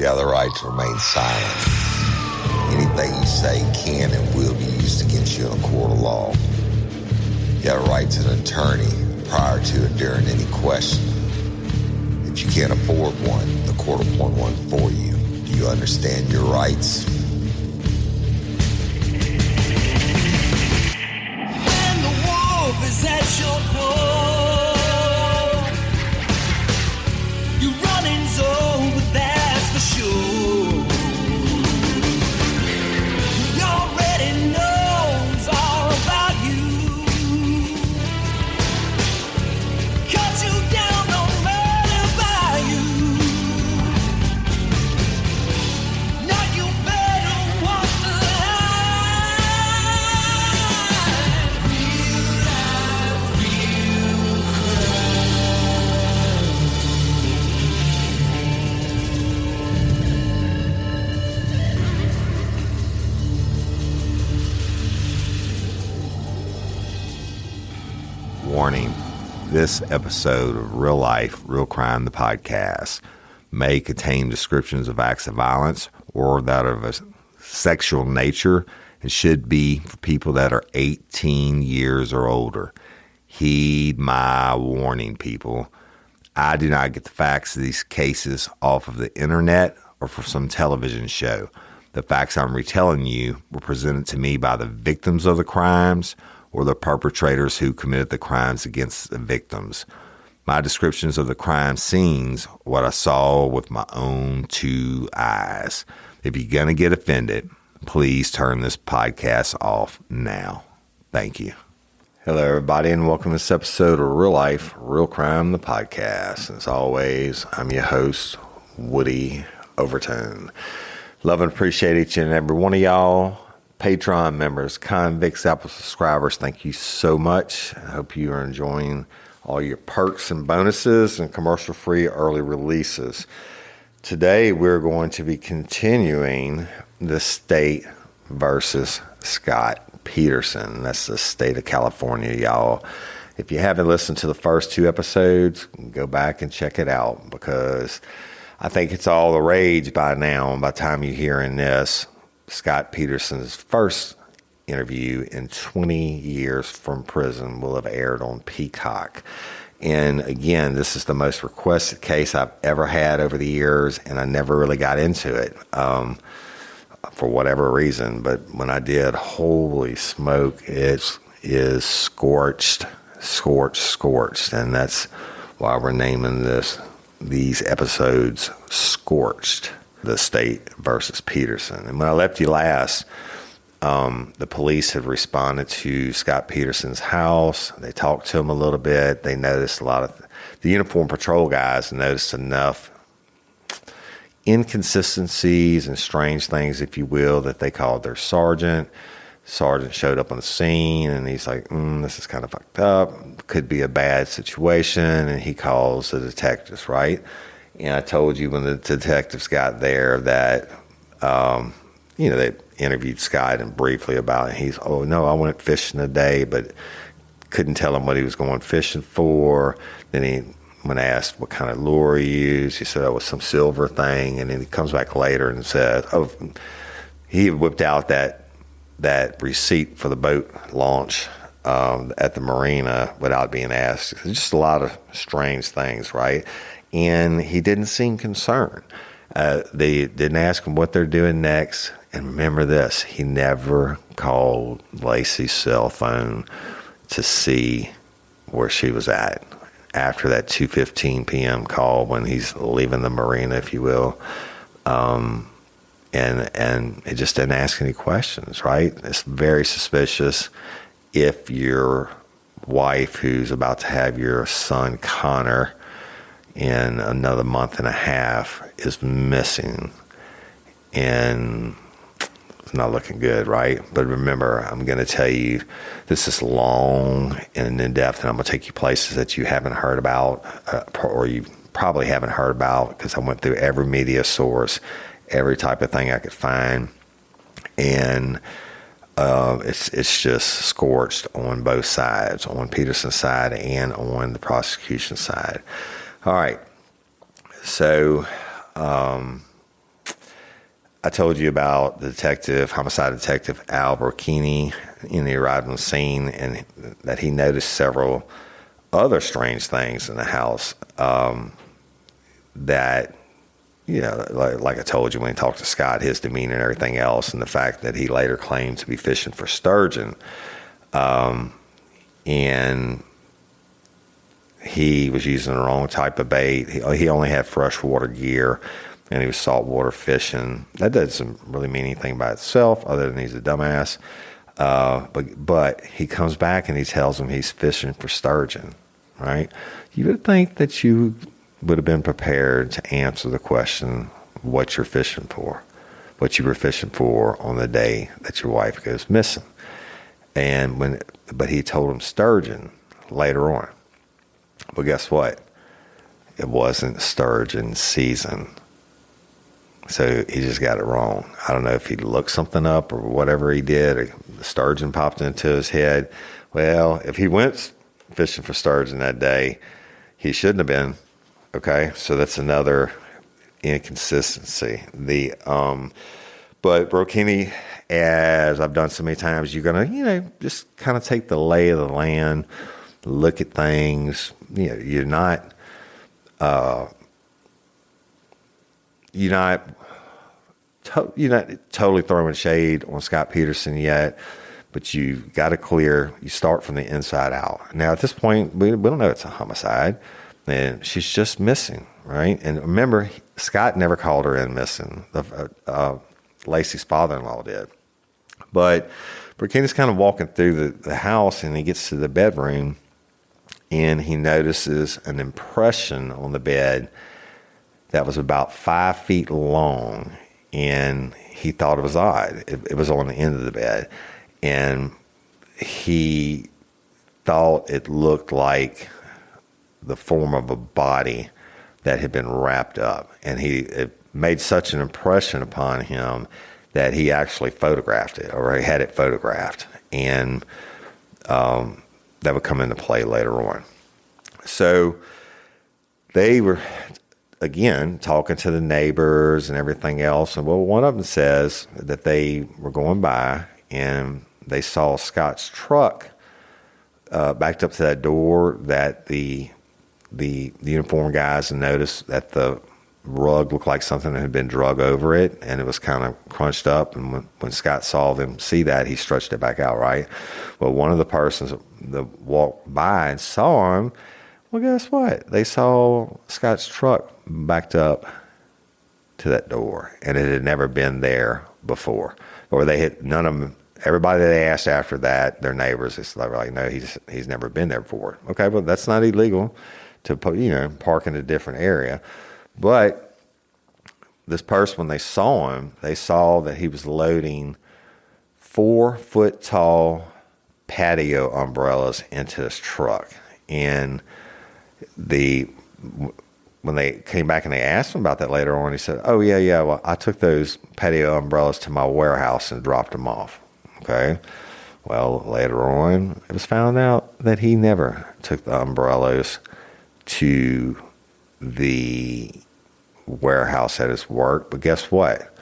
You have the right to remain silent. Anything you say can and will be used against you in a court of law. You have a right to an attorney prior to and during any question. If you can't afford one, the court will appoint one for you. Do you understand your rights? When the wolf is at your door, you're running over, that's for sure. He already knows all about you. Cut you down, no matter by you. Now you better walk the line. Real life, real Warning. This episode of Real Life, Real Crime, the podcast, may contain descriptions of acts of violence or that of a sexual nature and should be for people that are 18 years or older. Heed my warning, people. I do not get the facts of these cases off of the internet or from some television show. The facts I'm retelling you were presented to me by the victims of the crimes or the perpetrators who committed the crimes against the victims. My descriptions of the crime scenes, what I saw with my own two eyes. If you're going to get offended, please turn this podcast off now. Thank you. Hello, everybody, and welcome to this episode of Real Life, Real Crime, the podcast. As always, I'm your host, Woody Overton. Love and appreciate each and every one of y'all. Patreon members, convicts, Apple subscribers, thank you so much. I hope you are enjoying all your perks and bonuses and commercial-free early releases. Today, we're going to be continuing the state versus Scott Peterson. That's the state of California, y'all. If you haven't listened to the first two episodes, go back and check it out because I think it's all the rage by now. And by the time you're hearing this, Scott Peterson's first interview in 20 years from prison will have aired on Peacock. And again, this is the most requested case I've ever had over the years, and I never really got into it for whatever reason. But when I did, holy smoke, it is scorched. And that's why we're naming these episodes Scorched. The state versus Peterson. And when I left you last, the police had responded to Scott Peterson's house. They talked to him a little bit. They noticed a lot of the uniform patrol guys noticed enough inconsistencies and strange things, if you will, that they called their sergeant. Sergeant showed up on the scene and he's like, this is kind of fucked up. Could be a bad situation. And he calls the detectives, right? And I told you when the detectives got there that, they interviewed Scott and briefly about it. He's, oh, no, I went fishing today, but couldn't tell him what he was going fishing for. Then when asked what kind of lure he used, he said it was some silver thing. And then he comes back later and says, he whipped out that receipt for the boat launch at the marina without being asked. It's just a lot of strange things, right? And he didn't seem concerned. They didn't ask him what they're doing next. And remember this, he never called Laci's cell phone to see where she was at after that 2:15 p.m. call when he's leaving the marina, if you will. And it just didn't ask any questions, right? It's very suspicious if your wife, who's about to have your son Connor in another month and a half, is missing, and it's not looking good, right? But remember, I'm going to tell you, this is long and in-depth, and I'm going to take you places that you haven't heard about, or you probably haven't heard about, because I went through every media source, every type of thing I could find, and it's just scorched on both sides, on Peterson's side and on the prosecution side. All right, so I told you about the homicide detective Al Burkini, and he arrived on the scene, and that he noticed several other strange things in the house that, like I told you when he talked to Scott, his demeanor and everything else, and the fact that he later claimed to be fishing for sturgeon. And he was using the wrong type of bait. He only had freshwater gear, and he was saltwater fishing. That doesn't really mean anything by itself other than he's a dumbass. But he comes back and he tells him he's fishing for sturgeon, right? You would think that you would have been prepared to answer the question, what you're fishing for, what you were fishing for on the day that your wife goes missing. But he told him sturgeon later on. But guess what? It wasn't sturgeon season. So he just got it wrong. I don't know if he looked something up or whatever he did. Or the sturgeon popped into his head. Well, if he went fishing for sturgeon that day, he shouldn't have been. Okay, so that's another inconsistency. But Burkini, as I've done so many times, you're gonna, just kind of take the lay of the land, look at things. You're not totally throwing shade on Scott Peterson yet, but you got to you start from the inside out. Now, at this point, we don't know it's a homicide, and she's just missing, right? And remember, Scott never called her in missing. Laci's father-in-law did. But Burkini's kind of walking through the house, and he gets to the bedroom, and he notices an impression on the bed that was about 5 feet long, and he thought it was odd. It was on the end of the bed, and he thought it looked like the form of a body that had been wrapped up, and it made such an impression upon him that he actually photographed it, or he had it photographed, and that would come into play later on. So they were, again, talking to the neighbors and everything else, and one of them says that they were going by and they saw Scott's truck backed up to that door, that the uniformed guys noticed that the rug looked like something that had been drug over it, and it was kind of crunched up. And when Scott saw them see that, he stretched it back out, right? Well, one of the persons that walked by and saw him, well, guess what? They saw Scott's truck backed up to that door, and it had never been there before. Or none of them, everybody that they asked after that, their neighbors, they were like, no, he's never been there before. Okay, but that's not illegal to park in a different area. But this person, when they saw him, they saw that he was loading 4-foot-tall patio umbrellas into his truck. And when they came back and they asked him about that later on, he said, oh, yeah, well, I took those patio umbrellas to my warehouse and dropped them off. Okay. Well, later on, it was found out that he never took the umbrellas to the warehouse at his work. But guess what?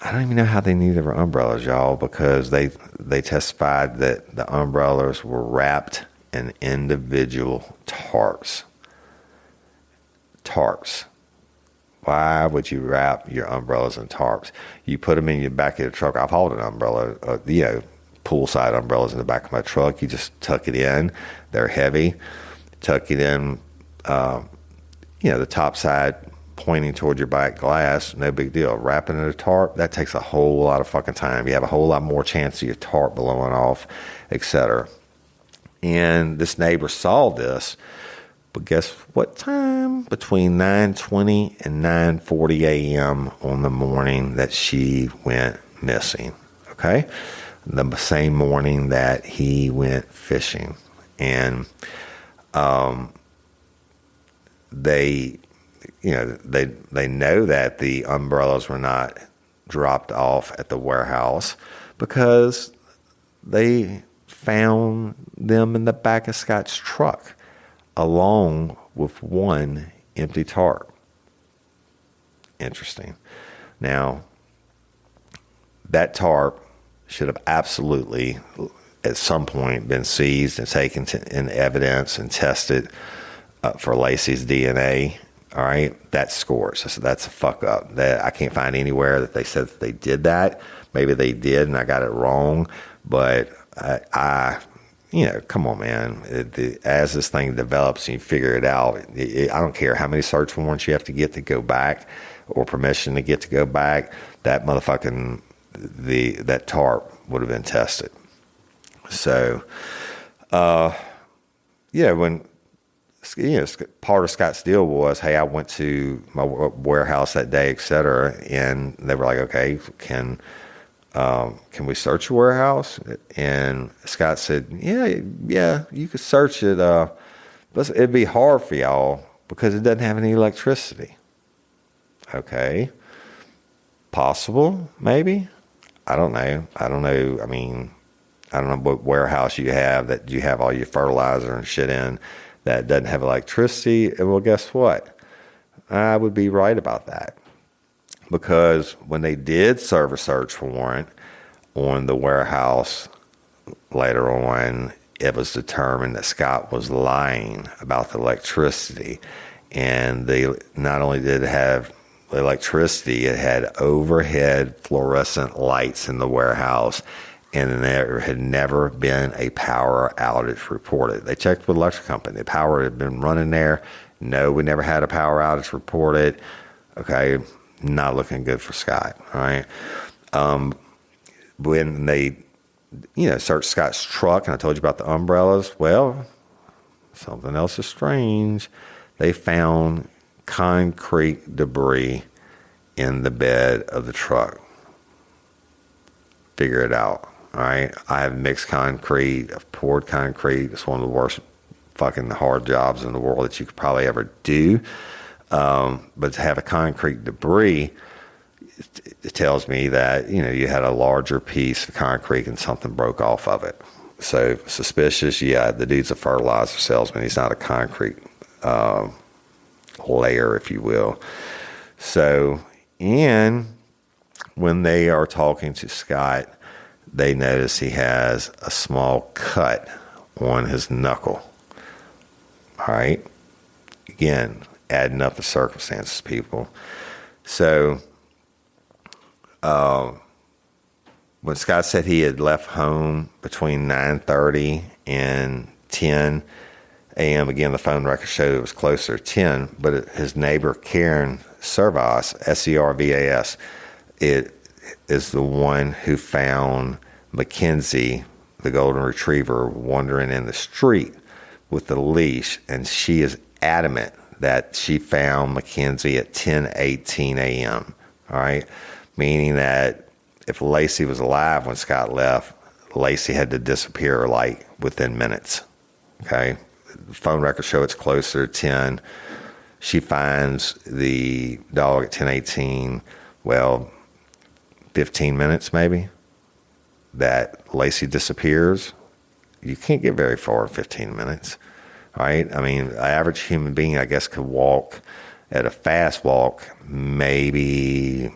I don't even know how they knew there were umbrellas, y'all, because they testified that the umbrellas were wrapped in individual tarps. Tarps. Why would you wrap your umbrellas in tarps? You put them in your back of your truck. I've hauled an umbrella, poolside umbrellas in the back of my truck. You just tuck it in. They're heavy. Tuck it in, the top side pointing toward your back glass, no big deal. Wrapping in a tarp, that takes a whole lot of fucking time. You have a whole lot more chance of your tarp blowing off, etc. And this neighbor saw this, but guess what time? Between 9:20 and 9:40 a.m. on the morning that she went missing, okay? The same morning that he went fishing. And they know that the umbrellas were not dropped off at the warehouse because they found them in the back of Scott's truck along with one empty tarp. Interesting. Now, that tarp should have absolutely, at some point, been seized and taken in evidence and tested for Laci's DNA. All right, that's Scorched. So that's a fuck up. That I can't find anywhere that they said that they did that. Maybe they did, and I got it wrong. But I come on, man. As this thing develops and you figure it out, I don't care how many search warrants you have to get to go back or permission to get to go back. That motherfucking that tarp would have been tested. So, when part of Scott's deal was, hey, I went to my warehouse that day, et cetera, and they were like, okay, can we search your warehouse? And Scott said, yeah, you could search it, but it'd be hard for y'all because it doesn't have any electricity. Okay. Possible, maybe. I don't know. I mean, I don't know what warehouse you have that you have all your fertilizer and shit in that doesn't have electricity. And well, guess what? I would be right about that. Because when they did serve a search warrant on the warehouse later on, it was determined that Scott was lying about the electricity. And they not only did it have electricity, it had overhead fluorescent lights in the warehouse, and there had never been a power outage reported. They checked with the electric company. The power had been running there. No, we never had a power outage reported. Okay, not looking good for Scott. All right. When they, searched Scott's truck, and I told you about the umbrellas, well, something else is strange. They found concrete debris in the bed of the truck. Figure it out. All right. I have mixed concrete. I've poured concrete. It's one of the worst fucking hard jobs in the world that you could probably ever do. But to have a concrete debris, it tells me that, you had a larger piece of concrete and something broke off of it. So suspicious. Yeah. The dude's a fertilizer salesman. He's not a concrete, layer, if you will. So, and when they are talking to Scott, they notice he has a small cut on his knuckle. All right. Again, adding up the circumstances, people. So, when Scott said he had left home between 9:30 and 10 a.m., again, the phone record showed it was closer to 10, but his neighbor, Karen Servas, Servas, it is the one who found Mackenzie, the golden retriever, wandering in the street with the leash, and she is adamant that she found Mackenzie at 10:18 a.m., all right? Meaning that if Laci was alive when Scott left, Laci had to disappear like within minutes, okay? The phone records show it's closer to 10. She finds the dog at 10:18. Well, 15 minutes maybe that Laci disappears. You can't get very far in 15 minutes, right? I mean, an average human being, I guess, could walk at a fast walk maybe,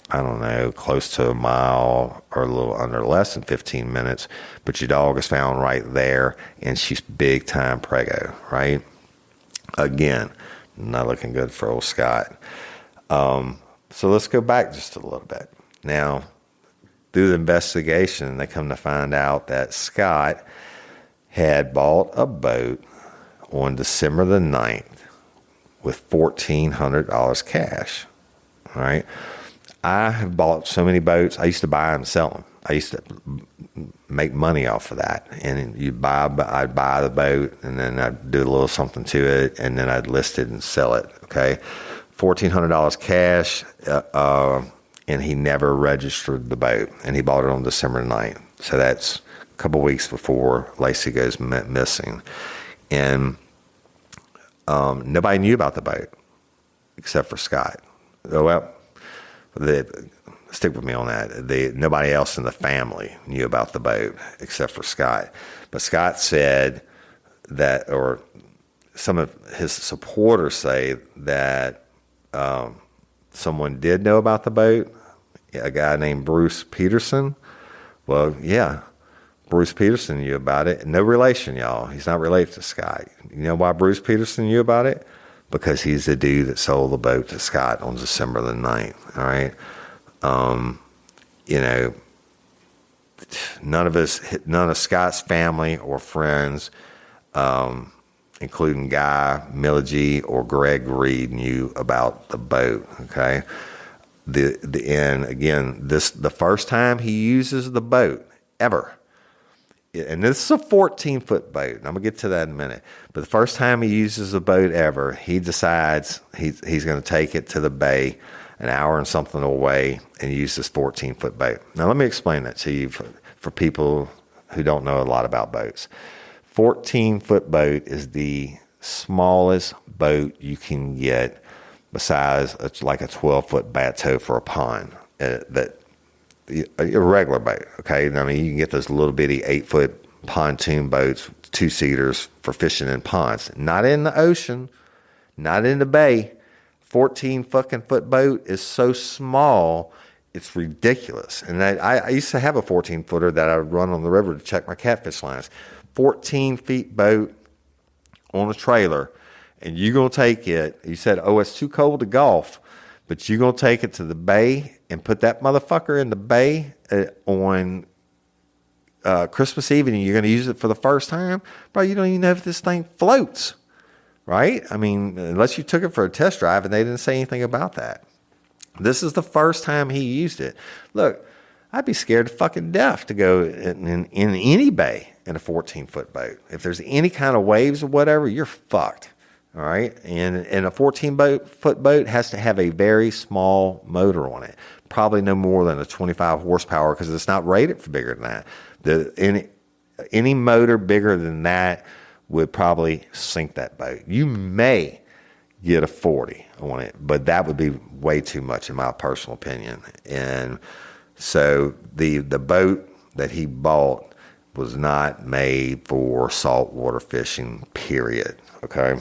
I don't know, close to a mile or a little under less than 15 minutes. But your dog is found right there, and she's big time preggo, right? Again, not looking good for old Scott. So let's go back just a little bit. Now, through the investigation, they come to find out that Scott had bought a boat on December the 9th with $1,400 cash, all right? I have bought so many boats. I used to buy and sell them. I used to make money off of that. And I'd buy the boat, and then I'd do a little something to it, and then I'd list it and sell it, okay? $1,400 cash, and he never registered the boat, and he bought it on December 9th. So that's a couple weeks before Laci goes missing. And nobody knew about the boat except for Scott. Oh, well, stick with me on that. Nobody else in the family knew about the boat except for Scott. But Scott said that, or some of his supporters say that someone did know about the boat, a guy named Bruce Peterson. Well, yeah, Bruce Peterson knew about it. No relation, y'all. He's not related to Scott. You know why Bruce Peterson knew about it? Because he's the dude that sold the boat to Scott on December the 9th, all right? You know, none of Scott's family or friends, including Guy, Millie or Greg Reed, knew about the boat, okay? And again, the first time he uses the boat ever, and this is a 14-foot boat, and I'm going to get to that in a minute, but the first time he uses the boat ever, he decides he's going to take it to the bay an hour and something away and use this 14-foot boat. Now, let me explain that to you for people who don't know a lot about boats. 14-foot boat is the smallest boat you can get besides like a 12-foot bateau for a pond. A regular boat, okay? I mean, you can get those little bitty 8-foot pontoon boats, 2-seaters for fishing in ponds. Not in the ocean, not in the bay. 14-foot boat is so small, it's ridiculous. And I used to have a 14-footer that I would run on the river to check my catfish lines. 14-foot boat on a trailer, and you're going to take it. You said, oh, it's too cold to golf, but you're going to take it to the bay and put that motherfucker in the bay on Christmas Eve, and you're going to use it for the first time? Bro, you don't even know if this thing floats, right? I mean, unless you took it for a test drive, and they didn't say anything about that. This is the first time he used it. Look, I'd be scared to fucking death to go in any bay in a 14-foot boat. If there's any kind of waves or whatever, you're fucked. All right. And a 14-foot boat has to have a very small motor on it. Probably no more than a 25 horsepower because it's not rated for bigger than that. Any motor bigger than that would probably sink that boat. You may get a 40 on it, but that would be way too much in my personal opinion. And so the boat that he bought was not made for saltwater fishing, period. Okay.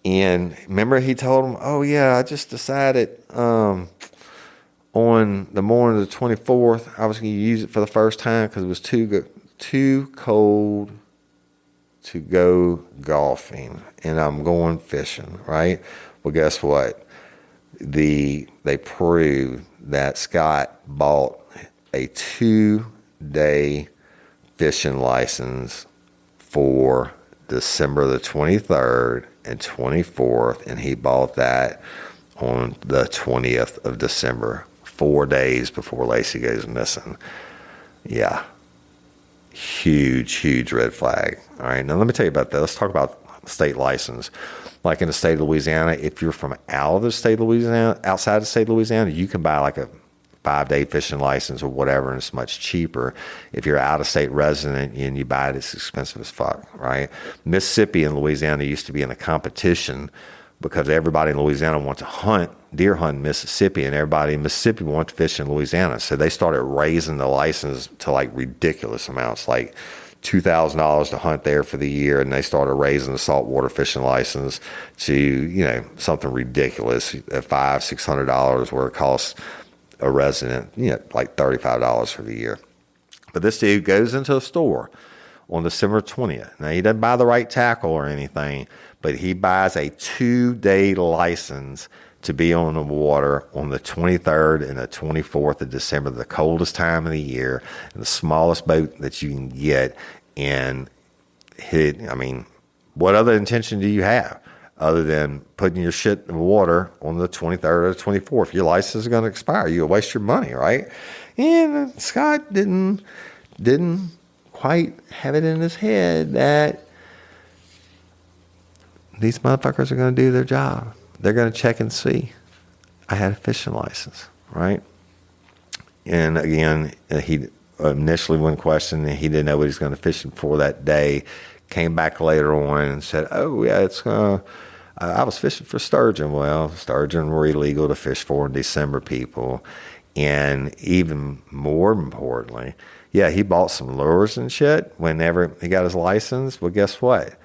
And remember he told him, oh yeah, I just decided on the morning of the 24th I was going to use it for the first time because it was too cold to go golfing, and I'm going fishing, right? Well, guess what? They proved that Scott bought a 2-day fishing license for December the 23rd and 24th, and he bought that on the 20th of December, 4 days before Laci goes missing. Yeah. Huge red flag. All right, now let me tell you about that. Let's talk about state license. Like in the state of Louisiana, if you're from out of the state of Louisiana, outside the state of Louisiana, you can buy like a 5-day fishing license or whatever, and it's much cheaper. If you're out of state resident and you buy it, it's expensive as fuck, right? Mississippi and Louisiana used to be in a competition because everybody in Louisiana wanted to deer hunt in Mississippi, and everybody in Mississippi wanted to fish in Louisiana. So they started raising the license to like ridiculous amounts, like $2,000 to hunt there for the year, and they started raising the saltwater fishing license to, something ridiculous, $500-$600 where it costs a resident, like $35 for the year. But this dude goes into a store on December 20th. Now, he doesn't buy the right tackle or anything, but he buys a 2-day license to be on the water on the 23rd and the 24th of December, the coldest time of the year, and the smallest boat that you can get. And what other intention do you have other than putting your shit in the water on the 23rd or the 24th? Your license is going to expire. You'll waste your money, right? And Scott didn't quite have it in his head that these motherfuckers are going to do their job. They're going to check and see. I had a fishing license, right? And again, he initially when questioned, he didn't know what he was going to fish for that day. Came back later on and said, oh, yeah, I was fishing for sturgeon. Well, sturgeon were illegal to fish for in December, people. And even more importantly, yeah, he bought some lures and shit whenever he got his license. Well, guess what?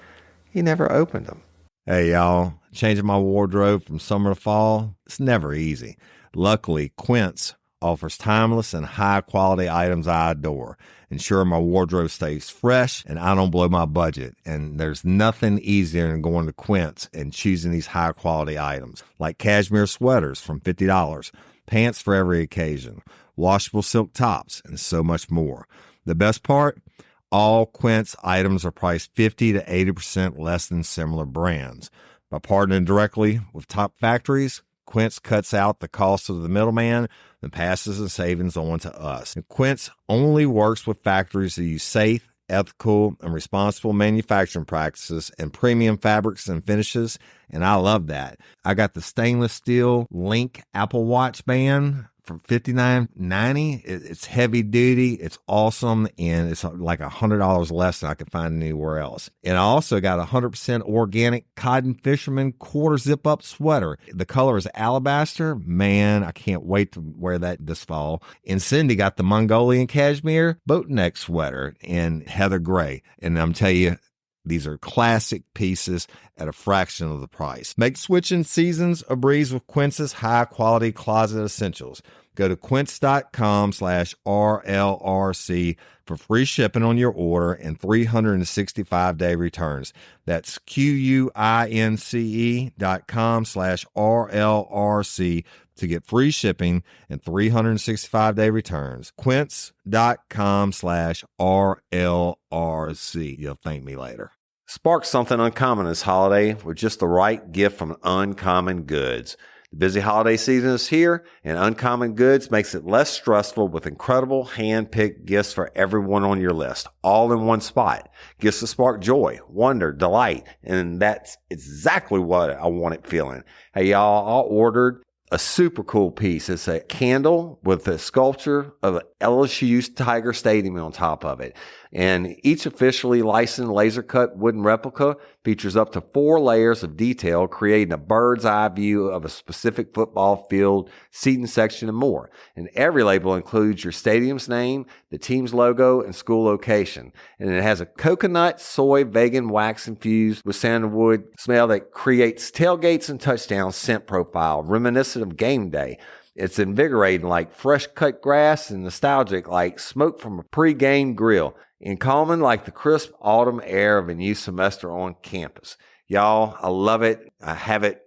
He never opened them. Hey, y'all, Changing my wardrobe from summer to fall, it's never easy. Luckily, Quince offers timeless and high-quality items I adore, ensuring my wardrobe stays fresh and I don't blow my budget. And there's nothing easier than going to Quince and choosing these high-quality items, like cashmere sweaters from $50, pants for every occasion, washable silk tops, and so much more. The best part? All Quince items are priced 50 to 80% less than similar brands. By partnering directly with top factories, Quince cuts out the cost of the middleman and passes the savings on to us. And Quince only works with factories that use safe, ethical, and responsible manufacturing practices and premium fabrics and finishes, and I love that. I got the stainless steel Link Apple Watch band for $59.90. It's heavy duty, it's awesome, and it's like $100 less than I could find anywhere else. And I also got a 100% organic cotton fisherman quarter zip up sweater. The color is alabaster. Man, I can't wait to wear that this fall. And Cindy got the Mongolian cashmere boat neck sweater in heather gray. And I'm telling you, these are classic pieces at a fraction of the price. Make switching seasons a breeze with Quince's high-quality closet essentials. Go to quince.com/RLRC for free shipping on your order and 365-day returns. That's QUINCE.com/RLRC to get free shipping and 365-day returns. Quince.com/RLRC. You'll thank me later. Spark something uncommon this holiday with just the right gift from Uncommon Goods. The busy holiday season is here, and Uncommon Goods makes it less stressful with incredible hand-picked gifts for everyone on your list, all in one spot. Gifts that spark joy, wonder, delight, and that's exactly what I wanted feeling. Hey, y'all, I ordered a super cool piece. It's a candle with a sculpture of an LSU's Tiger Stadium on top of it. And each officially licensed laser cut wooden replica features up to 4 layers of detail, creating a bird's eye view of a specific football field, seating section, and more. And every label includes your stadium's name, the team's logo, and school location. And it has a coconut, soy, vegan wax infused with sandalwood smell that creates tailgates and touchdown scent profile, reminiscent of game day. It's invigorating like fresh cut grass and nostalgic like smoke from a pre-game grill, and calming like the crisp autumn air of a new semester on campus. Y'all, I love it. I have it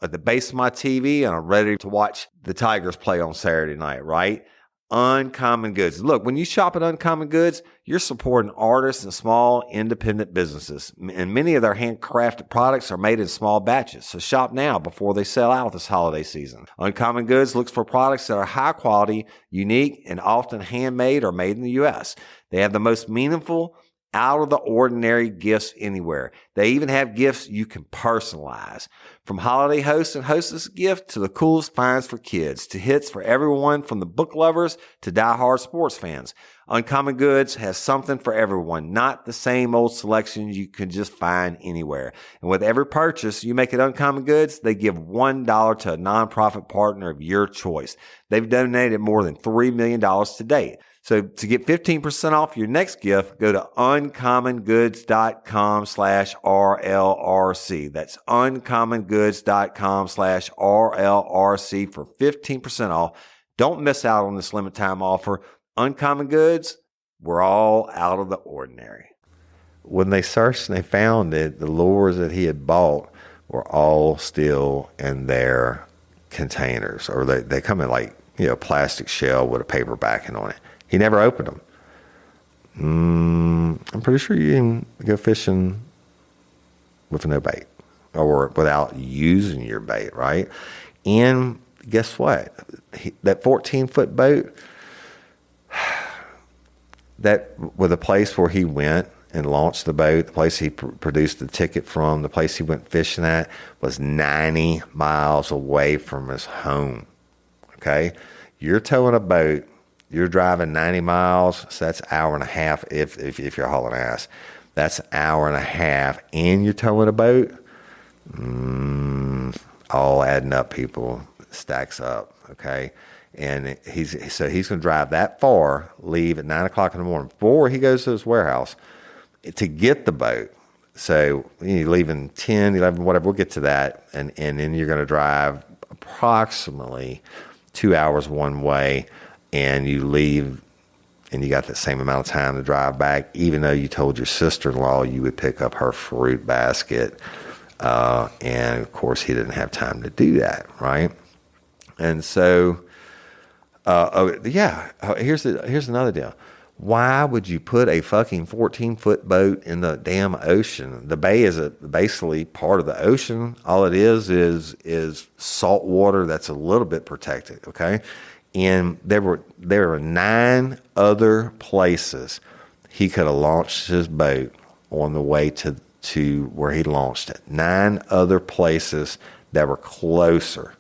at the base of my TV, and I'm ready to watch the Tigers play on Saturday night, right? Uncommon Goods. Look, when you shop at Uncommon Goods, you're supporting artists and small independent businesses. And many of their handcrafted products are made in small batches. So shop now before they sell out this holiday season. Uncommon Goods looks for products that are high quality, unique, and often handmade or made in the U.S. They have the most meaningful, out of the ordinary gifts anywhere. They even have gifts you can personalize. From holiday hosts and hostess gift to the coolest finds for kids, to hits for everyone from the book lovers to diehard sports fans. Uncommon Goods has something for everyone, not the same old selections you can just find anywhere. And with every purchase you make at Uncommon Goods, they give $1 to a nonprofit partner of your choice. They've donated more than $3 million to date. So to get 15% off your next gift, go to uncommongoods.com/RLRC. That's uncommongoods.com/RLRC for 15% off. Don't miss out on this limited time offer. Uncommon Goods, we're all out of the ordinary. When they searched and they found it, the lures that he had bought were all still in their containers, or they come in like, plastic shell with a paper backing on it. He never opened them. I'm pretty sure you can go fishing with no bait or without using your bait, right? And guess what? That 14-foot boat, that was the place where he went and launched the boat, the place he produced the ticket from, the place he went fishing at was 90 miles away from his home, okay? You're towing a boat, you're driving 90 miles, so that's an hour and a half if you're hauling ass. That's an hour and a half, and you're towing a boat? All adding up, people, stacks up, okay? And he's going to drive that far, leave at 9 o'clock in the morning before he goes to his warehouse to get the boat. So you leave in 10, 11, whatever. We'll get to that. And then you're going to drive approximately 2 hours one way, and you leave, and you got the same amount of time to drive back, even though you told your sister-in-law you would pick up her fruit basket. And, of course, he didn't have time to do that, right? And so, here's another deal. Why would you put a fucking 14-foot boat in the damn ocean? The bay is basically part of the ocean. All it is salt water that's a little bit protected, okay? And there were 9 other places he could have launched his boat on the way to where he launched it. 9 other places that were closer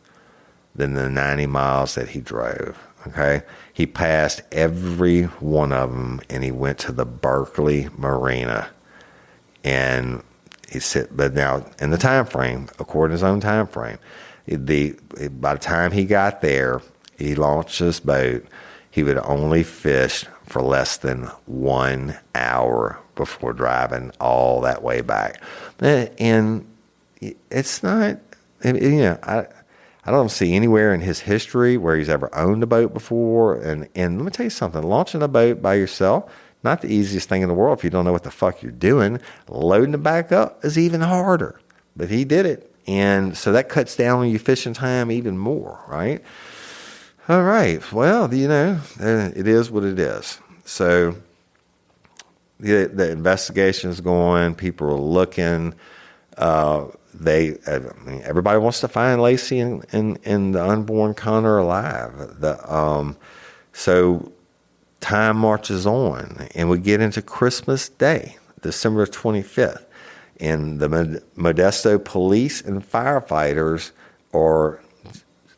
than the 90 miles that he drove. Okay, he passed every one of them, and he went to the Berkeley Marina, and but now in the time frame, according to his own time frame, by the time he got there, he launched his boat. He would only fish for less than 1 hour before driving all that way back, and it's not, I don't see anywhere in his history where he's ever owned a boat before. And let me tell you something, launching a boat by yourself, not the easiest thing in the world if you don't know what the fuck you're doing. Loading it back up is even harder. But he did it. And so that cuts down on your fishing time even more, right? All right. Well, it is what it is. So the investigation is going. People are looking. Everybody wants to find Laci and the unborn Connor alive. So time marches on, and we get into Christmas Day, December 25th, and the Modesto police and firefighters are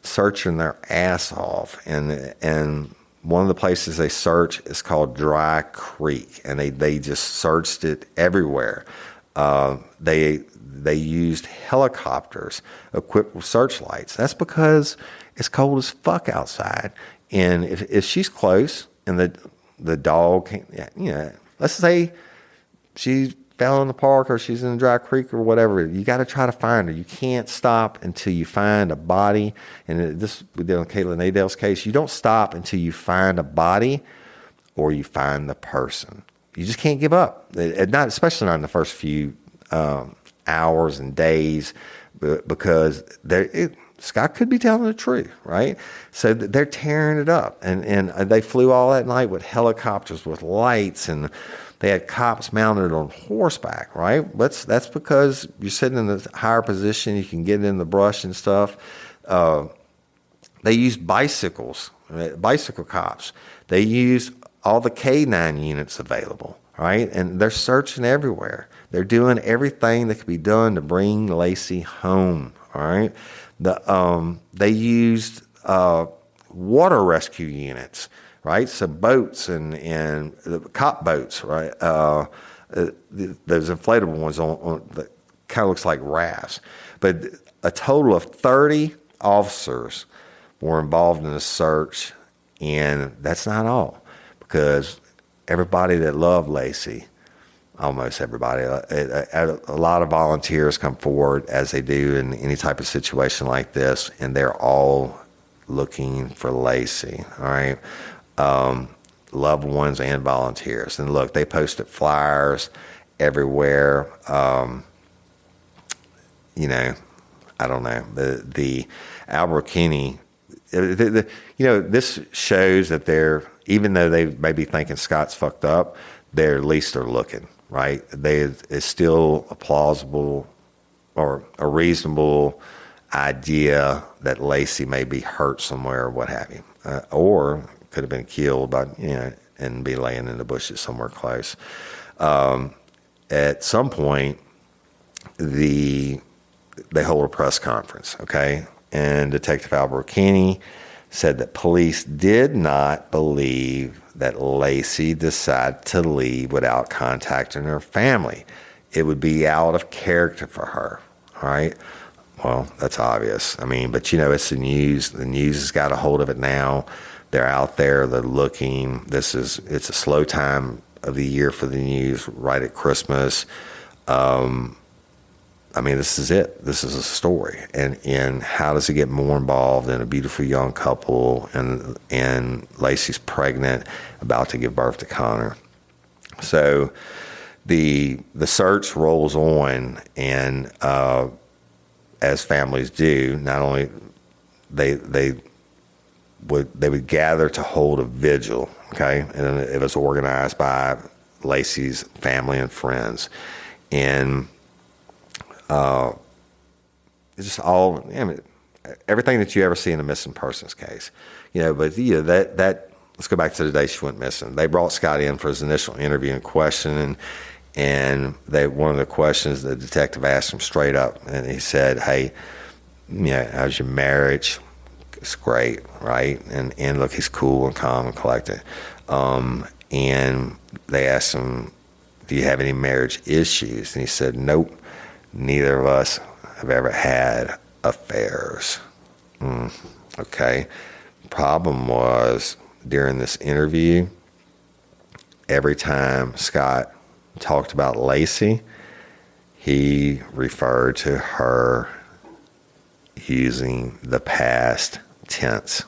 searching their ass off, and one of the places they search is called Dry Creek, and they just searched it everywhere. They used helicopters equipped with searchlights. That's because it's cold as fuck outside. And if she's close and the dog can't, let's say she fell in the park or she's in the Dry Creek or whatever, you got to try to find her. You can't stop until you find a body. And we did on Caitlin Adale's case, you don't stop until you find a body or you find the person. You just can't give up. Especially not in the first few hours and days, because Scott could be telling the truth, right? So they're tearing it up, and they flew all that night with helicopters with lights, and they had cops mounted on horseback, right? That's because you're sitting in a higher position, you can get in the brush and stuff. They used bicycle cops. They used all the K9 units available, right? And they're searching everywhere. They're doing everything that can be done to bring Laci home, all right? They used water rescue units, right? So boats and cop boats, right? Those inflatable ones on that kind of looks like rafts. But a total of 30 officers were involved in the search, and that's not all, because everybody that loved Laci, almost everybody, a lot of volunteers come forward, as they do in any type of situation like this, and they're all looking for Laci, all right? Loved ones and volunteers. And look, they posted flyers everywhere. I don't know. The Albuquerque, this shows that even though they may be thinking Scott's fucked up, they're at least they're looking, right? It's still a plausible or a reasonable idea that Laci may be hurt somewhere or what have you, or could have been killed by, and be laying in the bushes somewhere close. At some point, they hold a press conference, okay? And Detective Albuquerque said that police did not believe that Laci decided to leave without contacting her family. It would be out of character for her, all right? Well, that's obvious. I mean, but it's the news. The news has got a hold of it now. They're out there. They're looking. It's a slow time of the year for the news, right at Christmas. I mean, this is it. This is a story. And how does he get more involved in a beautiful young couple, and Laci's pregnant, about to give birth to Connor. So the search rolls on, and as families do, not only they would gather to hold a vigil, okay? And it was organized by Laci's family and friends. And it's just all, I mean, everything that you ever see in a missing persons case, but that let's go back to the day she went missing. They brought Scott in for his initial interview and question, and one of the questions the detective asked him straight up, and he said, "Hey, how's your marriage?" It's great, right? And look, he's cool and calm and collected. And they asked him, "Do you have any marriage issues?" And he said, "Nope. Neither of us have ever had affairs." Okay. Problem was, during this interview, every time Scott talked about Laci, he referred to her using the past tense.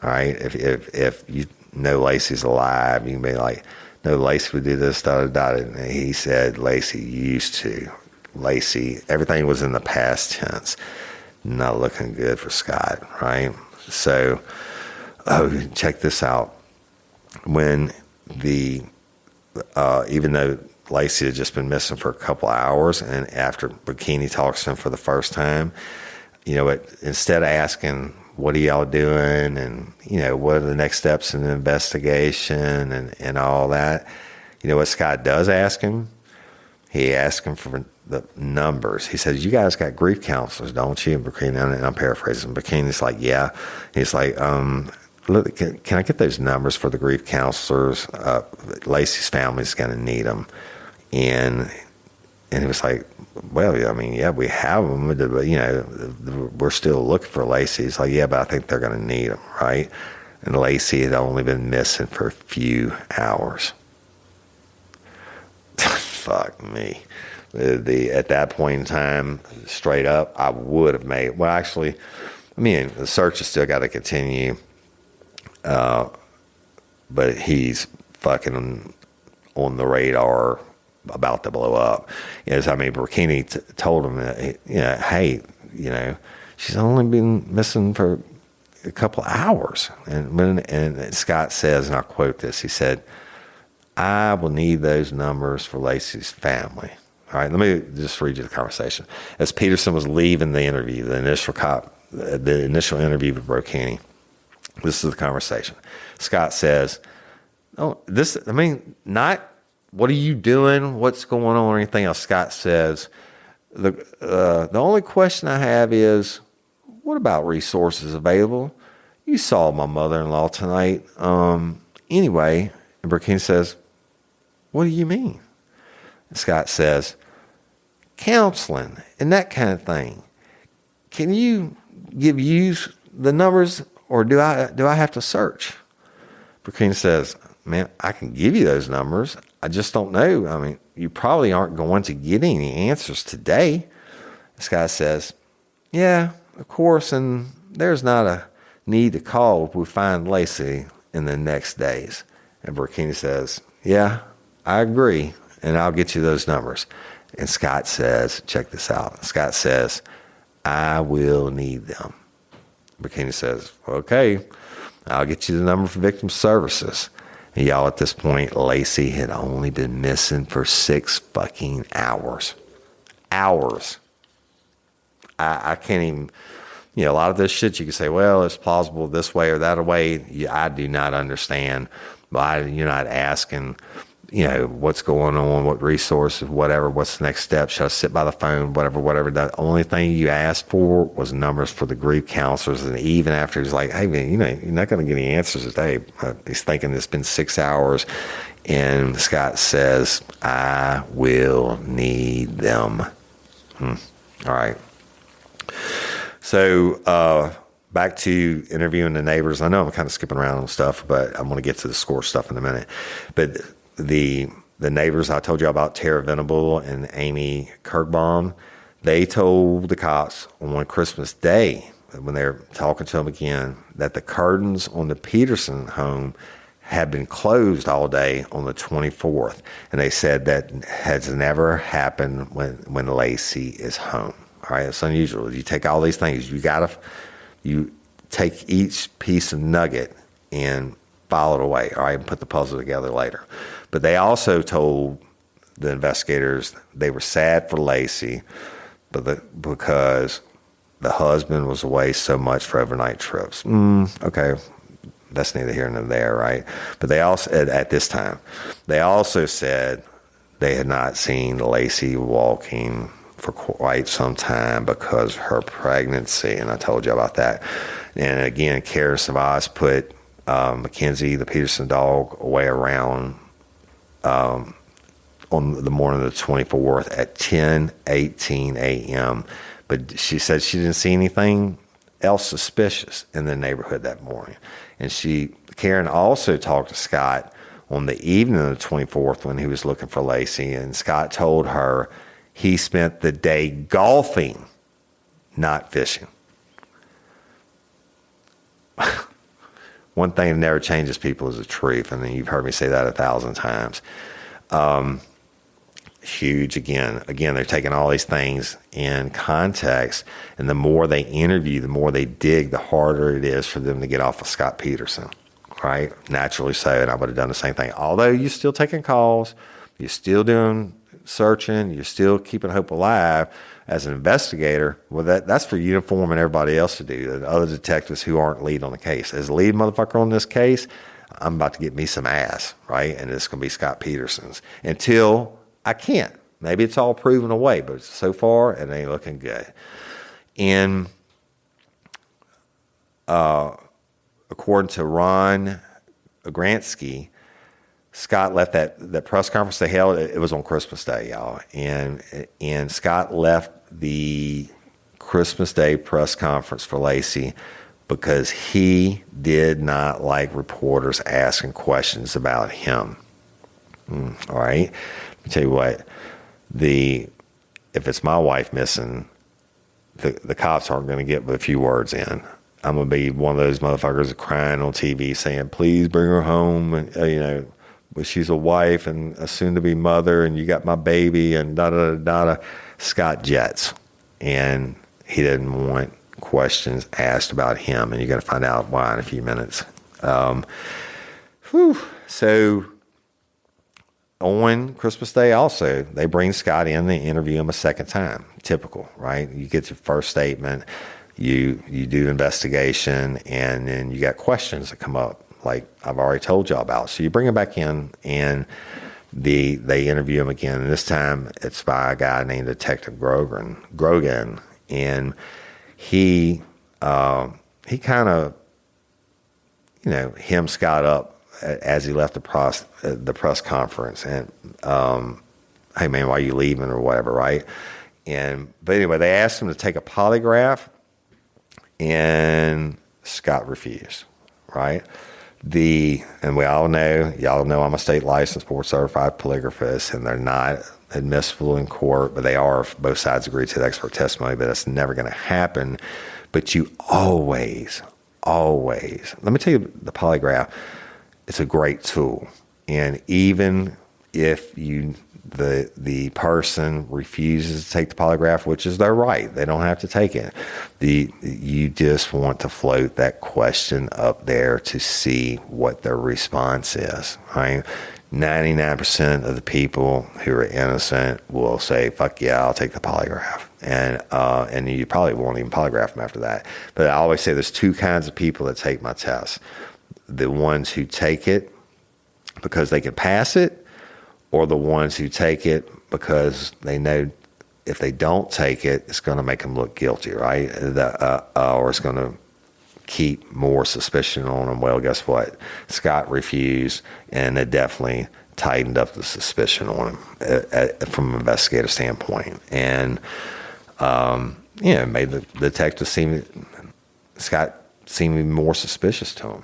All right. If you know Laci's alive, you can be like, "No, Laci would do this, And he said Laci used to. Laci, everything was in the past tense. Not looking good for Scott, right? So, check this out. When even though Laci had just been missing for a couple hours, and after Bikini talks to him for the first time, instead of asking, "What are y'all doing?" and, what are the next steps in the investigation and all that, what Scott does ask him? He asks him for the numbers. He says, "You guys got grief counselors, don't you?" And Bikini, and I'm paraphrasing, Bikini's like, "Yeah." He's like, "Look, can I get those numbers for the grief counselors? Laci's family's going to need them." And he was like, "Well, I mean, yeah, we have them, but, we're still looking for Laci." He's like, "Yeah, but I think they're going to need them, right?" And Laci had only been missing for a few hours. Fuck me. At that point in time, straight up, I would have made, well, actually, the search has still got to continue, but he's fucking on the radar, about to blow up. Bikini told him that, "Hey, she's only been missing for a couple of hours." And Scott says, and I'll quote this, he said, "I will need those numbers for Laci's family." All right, let me just read you the conversation. As Peterson was leaving the interview, the initial interview with Bikini, this is the conversation. Scott says, not what are you doing, what's going on, or anything else. Scott says, the only question I have is, what about resources available? You saw my mother-in-law tonight. Anyway, and Bikini says, what do you mean? And Scott says, counseling and that kind of thing. Can you use the numbers, or do I have to search? Bikini says, man, I can give you those numbers. I just don't know. You probably aren't going to get any answers today. This guy says, yeah, of course, and there's not a need to call if we find Laci in the next days. And Bikini says, yeah, I agree, and I'll get you those numbers. And Scott says, check this out. Scott says, I will need them. Bikini says, okay, I'll get you the number for victim services. And y'all, at this point, Laci had only been missing for 6 fucking hours. Hours. I can't even, a lot of this shit you can say, well, it's plausible this way or that way. I do not understand. But you're not asking, what's going on, what resources, whatever, what's the next step, should I sit by the phone, whatever. The only thing you asked for was numbers for the grief counselors. And even after he's like, hey, man, you're not going to get any answers today. He's thinking it's been 6 hours. And Scott says, I will need them. All right. So back to interviewing the neighbors. I know I'm kind of skipping around on stuff, but I'm going to get to the Scorched stuff in a minute. But the neighbors I told you about, Tara Venable and Amy Kirkbaum, they told the cops on Christmas Day, when they were talking to them again, that the curtains on the Peterson home had been closed all day on the 24th. And they said that has never happened when Laci is home. All right, it's unusual. You take all these things, you take each piece of nugget and file it away, all right, and put the puzzle together later. But they also told the investigators they were sad for Laci, because the husband was away so much for overnight trips. Okay, that's neither here nor there, right? But they also, at this time, they also said they had not seen Laci walking for quite some time because of her pregnancy, and I told you about that. And again, Kara Savas put Mackenzie, the Peterson dog, away around on the morning of the 24th at 10:18 a.m. But she said she didn't see anything else suspicious in the neighborhood that morning. And Karen also talked to Scott on the evening of the 24th when he was looking for Laci, and Scott told her he spent the day golfing, not fishing. One thing that never changes people is the truth, and you've heard me say that 1,000 times. Huge again. They're taking all these things in context, and the more they interview, the more they dig, the harder it is for them to get off of Scott Peterson, right? Naturally so, and I would have done the same thing. Although you're still taking calls, you're still doing searching, you're still keeping hope alive as an investigator. Well, that's for Uniform and everybody else to do, and other detectives who aren't lead on the case. As lead motherfucker on this case, I'm about to get me some ass, right? And it's going to be Scott Peterson's until I can't. Maybe it's all proven away, but so far it ain't looking good. And according to Ron Gransky, Scott left that press conference they held. It was on Christmas Day, y'all. And Scott left the Christmas Day press conference for Laci because he did not like reporters asking questions about him. All right. Let me tell you what, if it's my wife missing, the cops aren't going to get but a few words in. I'm going to be one of those motherfuckers crying on TV saying, please bring her home. And, but she's a wife and a soon-to-be mother, and you got my baby, and da-da-da-da. Scott jets, and he didn't want questions asked about him, and you're going to find out why in a few minutes. So on Christmas Day also, they bring Scott in, they interview him a second time. Typical, right? You get your first statement, you do investigation, and then you got questions that come up, like I've already told y'all about. So you bring him back in, and they interview him again. And this time it's by a guy named Detective Grogan. And he kind of, hemmed Scott up as he left the press conference. And, hey man, why are you leaving or whatever, right? But anyway, they asked him to take a polygraph, and Scott refused, right? And we all know, y'all know I'm a state licensed board certified polygraphist, and they're not admissible in court, but they are if both sides agree to the expert testimony, but that's never going to happen. But you always, let me tell you, the polygraph, it's a great tool. And even if the person refuses to take the polygraph, which is their right, they don't have to take it. You just want to float that question up there to see what their response is, right? 99% of the people who are innocent will say, fuck yeah, I'll take the polygraph. And you probably won't even polygraph them after that. But I always say there's two kinds of people that take my test. The ones who take it because they can pass it, or the ones who take it because they know if they don't take it, it's going to make them look guilty, right? Or it's going to keep more suspicion on them. Well, guess what? Scott refused, and it definitely tightened up the suspicion on him from an investigative standpoint. And, made the detective Scott seem even more suspicious to him.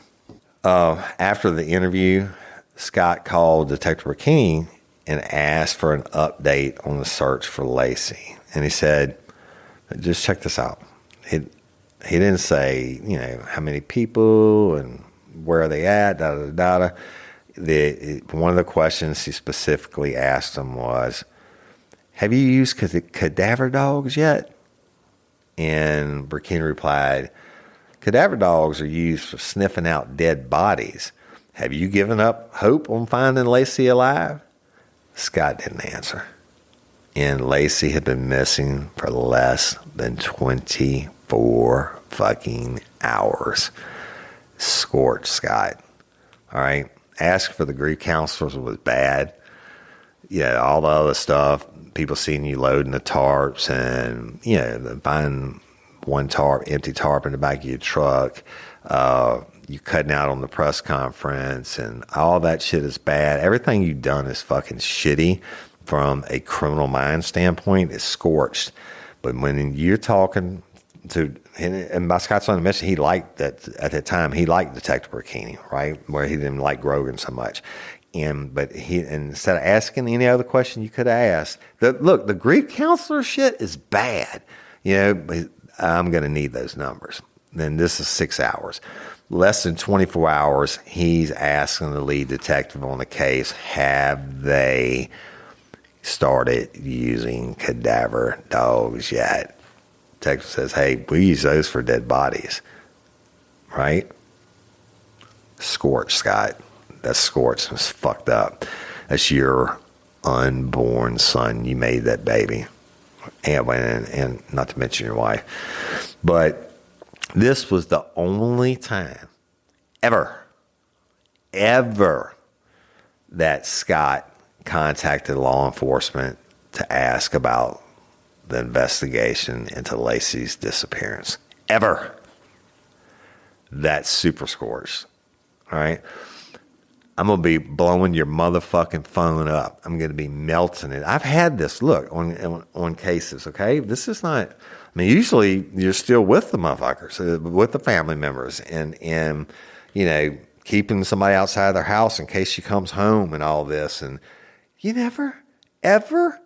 After the interview, Scott called Detective Rakini, and asked for an update on the search for Laci. And he said, just check this out. He didn't say, how many people and where are they at, one of the questions he specifically asked him was, have you used cadaver dogs yet? And Burkini replied, cadaver dogs are used for sniffing out dead bodies. Have you given up hope on finding Laci alive? Scott didn't answer. And Laci had been missing for less than 24 fucking hours. Scorched, Scott. All right. Ask for the grief counselors was bad. Yeah, all the other stuff. People seeing you loading the tarps and, finding one tarp, empty tarp in the back of your truck. You cutting out on the press conference and all that shit is bad. Everything you've done is fucking shitty from a criminal mind standpoint. It's scorched. But when you're talking to, and by Scott's own admission, he liked that at that time, he liked Detective Burkini, right? Where he didn't like Grogan so much. But instead of asking any other question you could have asked, the grief counselor shit is bad. I'm going to need those numbers. Then this is 6 hours. Less than 24 hours, he's asking the lead detective on the case, have they started using cadaver dogs yet? Detective says, hey, we use those for dead bodies. Right? Scorched, Scott. That's scorched. It's fucked up. That's your unborn son. You made that baby. And not to mention your wife. But this was the only time ever that Scott contacted law enforcement to ask about the investigation into Laci's disappearance. Ever. That's super scorched. All right? I'm going to be blowing your motherfucking phone up. I'm going to be melting it. I've had this, look, on cases, okay? This is not, usually you're still with the motherfuckers, with the family members, and keeping somebody outside their house in case she comes home and all this. And you never, ever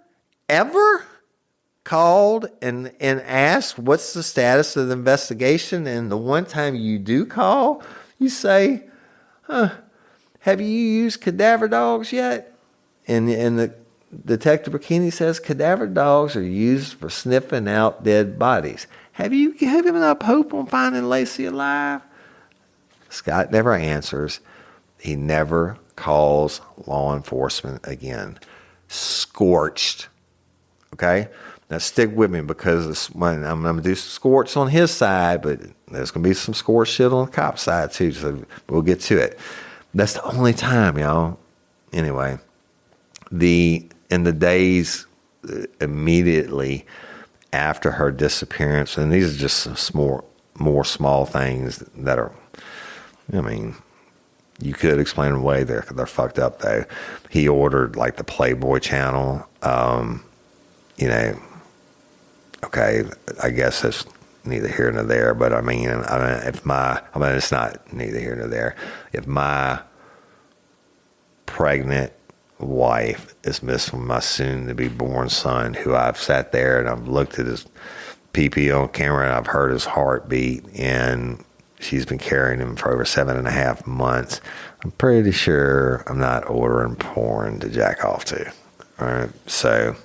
called and asked what's the status of the investigation. And the one time you do call, you say, have you used cadaver dogs yet? And the Detective Burkini says cadaver dogs are used for sniffing out dead bodies. Have you given up hope on finding Laci alive? Scott never answers. He never calls law enforcement again. Scorched. Okay? Now stick with me because I'm going to do scorched on his side, but there's going to be some scorched shit on the cop side too, so we'll get to it. That's the only time, y'all. Anyway, in the days immediately after her disappearance, and these are just some more small things that are, you could explain them away. They're fucked up though. He ordered like the Playboy channel. Okay, I guess that's neither here nor there, but it's not neither here nor there. If my pregnant wife is missing my soon-to-be born son, who I've sat there and I've looked at his pee-pee on camera and I've heard his heartbeat, and she's been carrying him for over 7.5 months, I'm pretty sure I'm not ordering porn to jack off to. All right, so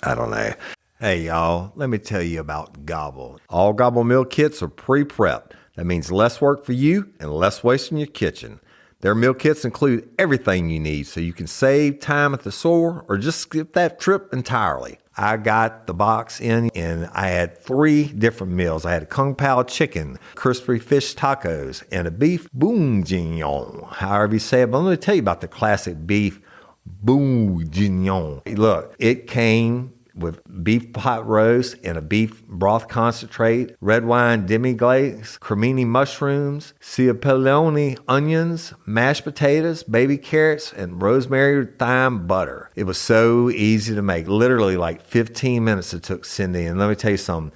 I don't know. Hey, y'all, let me tell you about Gobble. All Gobble meal kits are pre-prepped. That means less work for you and less waste in your kitchen. Their meal kits include everything you need so you can save time at the store or just skip that trip entirely. I got the box in and I had 3 different meals. I had a Kung Pao chicken, crispy fish tacos, and a beef bourguignon, however you say it. But let me tell you about the classic beef bourguignon. Look, it came with beef pot roast and a beef broth concentrate, red wine demi-glaze, cremini mushrooms, cipollone onions, mashed potatoes, baby carrots, and rosemary thyme butter. It was so easy to make. Literally like 15 minutes it took Cindy. And let me tell you something,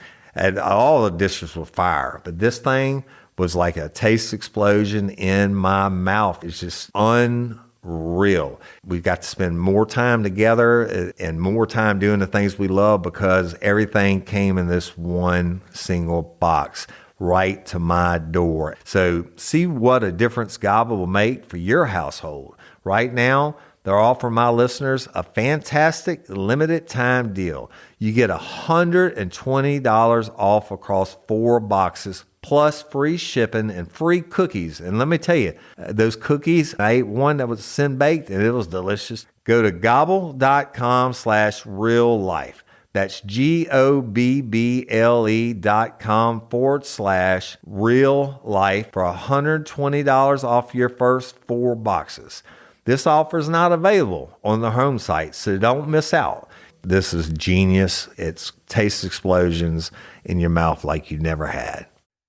all the dishes were fire, but this thing was like a taste explosion in my mouth. It's just unreal. real. We've got to spend more time together and more time doing the things we love because everything came in this one single box right to my door. So see what a difference God will make for your household. Right now, they're offering my listeners a fantastic limited time deal. You get $120 off across 4 boxes plus free shipping and free cookies. And let me tell you, those cookies, I ate one that was sin baked and it was delicious. Go to gobble.com/real life. That's GOBBLE.com/real life for $120 off your first 4 boxes. This offer is not available on the home site, so don't miss out. This is genius. It's taste explosions in your mouth like you never had.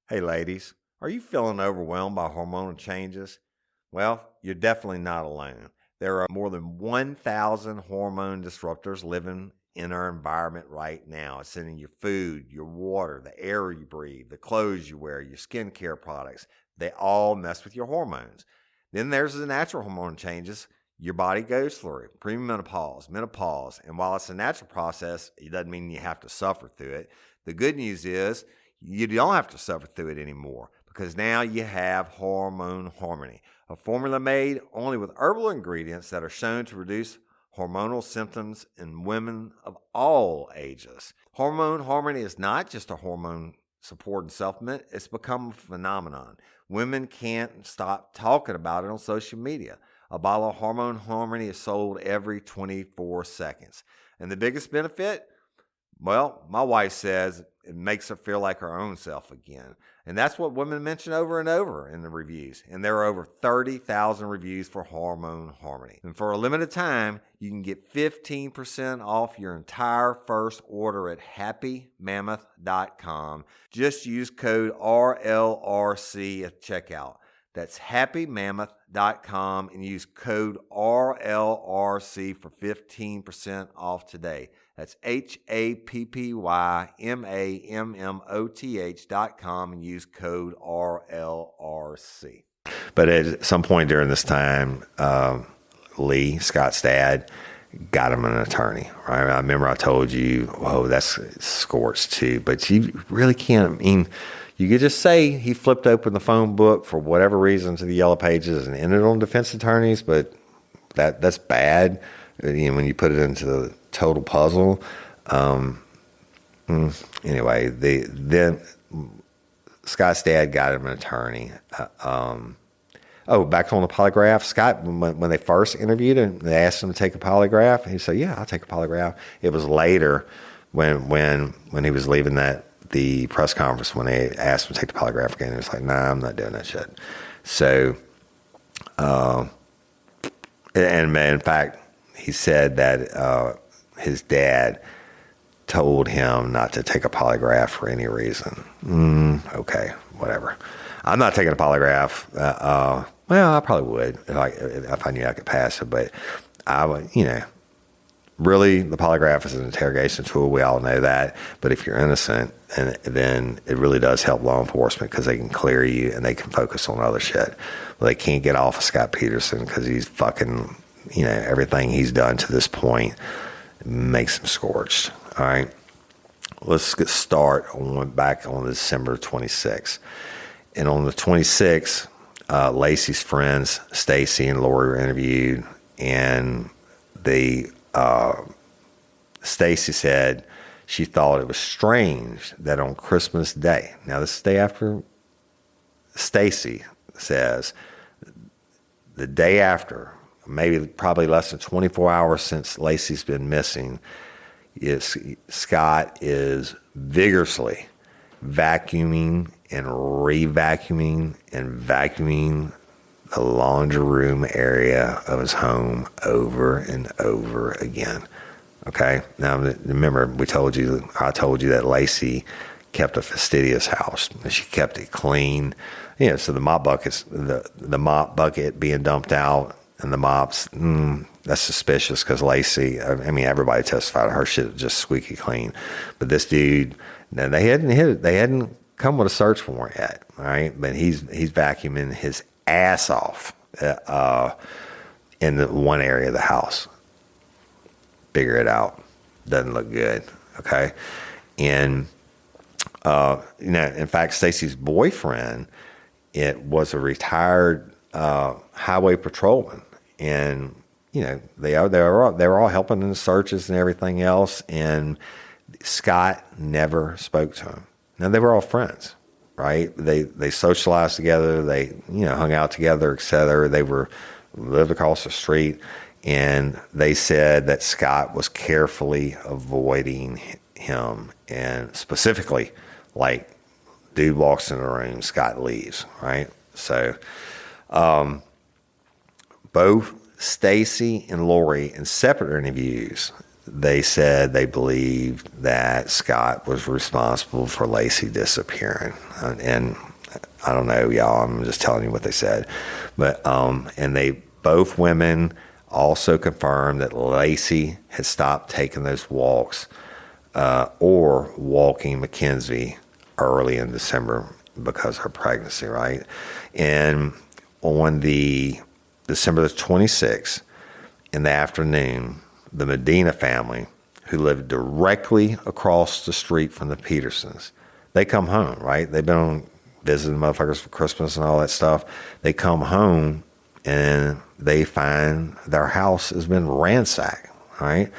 Hey ladies, are you feeling overwhelmed by hormonal changes? Well, you're definitely not alone. There are more than 1,000 hormone disruptors living in our environment right now. It's in your food, your water, the air you breathe, the clothes you wear, your skincare products. They all mess with your hormones. Then there's the natural hormone changes your body goes through, premenopause, menopause. And while it's a natural process, it doesn't mean you have to suffer through it. The good news is you don't have to suffer through it anymore because now you have Hormone Harmony, a formula made only with herbal ingredients that are shown to reduce hormonal symptoms in women of all ages. Hormone Harmony is not just a hormone support and supplement. It's become a phenomenon. Women can't stop talking about it on social media. A bottle of Hormone Harmony is sold every 24 seconds. And the biggest benefit? Well, my wife says it makes her feel like her own self again. And that's what women mention over and over in the reviews. And there are over 30,000 reviews for Hormone Harmony. And for a limited time, you can get 15% off your entire first order at happymammoth.com. Just use code RLRC at checkout. That's happymammoth.com and use code RLRC for 15% off today. That's happymammoth.com and use code RLRC. But at some point during this time, Lee, Scott's dad, got him an attorney. Right? I remember I told you, oh, that's Scorched too. But you really can't, I mean, you could just say he flipped open the phone book for whatever reason to the yellow pages and ended on defense attorneys, but that's bad. You know, when you put it into the total puzzle. Anyway, then Scott's dad got him an attorney. Back on the polygraph. Scott, when they first interviewed him, they asked him to take a polygraph, and he said, "Yeah, I'll take a polygraph." It was later when he was leaving the press conference when they asked him to take the polygraph again. He was like, "Nah, I'm not doing that shit." So, and in fact, he said that his dad told him not to take a polygraph for any reason. Okay, whatever. I'm not taking a polygraph. Well, I probably would if I knew I could pass it, but I would, really, the polygraph is an interrogation tool. We all know that. But if you're innocent, then it really does help law enforcement because they can clear you and they can focus on other shit. Well, they can't get off of Scott Peterson because he's fucking, everything he's done to this point makes him scorched. All right. Let's get back on December 26th. And on the 26th, Laci's friends, Stacy and Lori, were interviewed, and Stacy said she thought it was strange that on Christmas Day, now this is the day after, Stacy says the day after, probably less than 24 hours since Laci's been missing, Scott is vigorously vacuuming and re-vacuuming and vacuuming the laundry room area of his home over and over again. Okay. Now remember, I told you that Laci kept a fastidious house and she kept it clean. So the mop buckets, the mop bucket being dumped out and the mops, that's suspicious because Laci, everybody testified her shit was just squeaky clean. But this dude, now they hadn't come with a search warrant yet. All right. But he's vacuuming his ass off. in the one area of the house. Figure it out. Doesn't look good. Okay. And, in fact, Stacy's boyfriend, it was a retired highway patrolman. And, they were all helping in the searches and everything else. And Scott never spoke to him. Now, they were all friends, right? They socialized together. They, hung out together, et cetera. They lived across the street. And they said that Scott was carefully avoiding him. And specifically, like, dude walks in the room, Scott leaves, right? So, both Stacy and Lori, in separate interviews, they said they believed that Scott was responsible for Laci disappearing. And I don't know, y'all, I'm just telling you what they said. But, and both women also confirmed that Laci had stopped taking those walks, or walking Mackenzie early in December because of her pregnancy, right? And on the December the 26th, in the afternoon, the Medina family, who lived directly across the street from the Petersons, they come home, right? They've been visiting motherfuckers for Christmas and all that stuff. They come home and they find their house has been ransacked, right?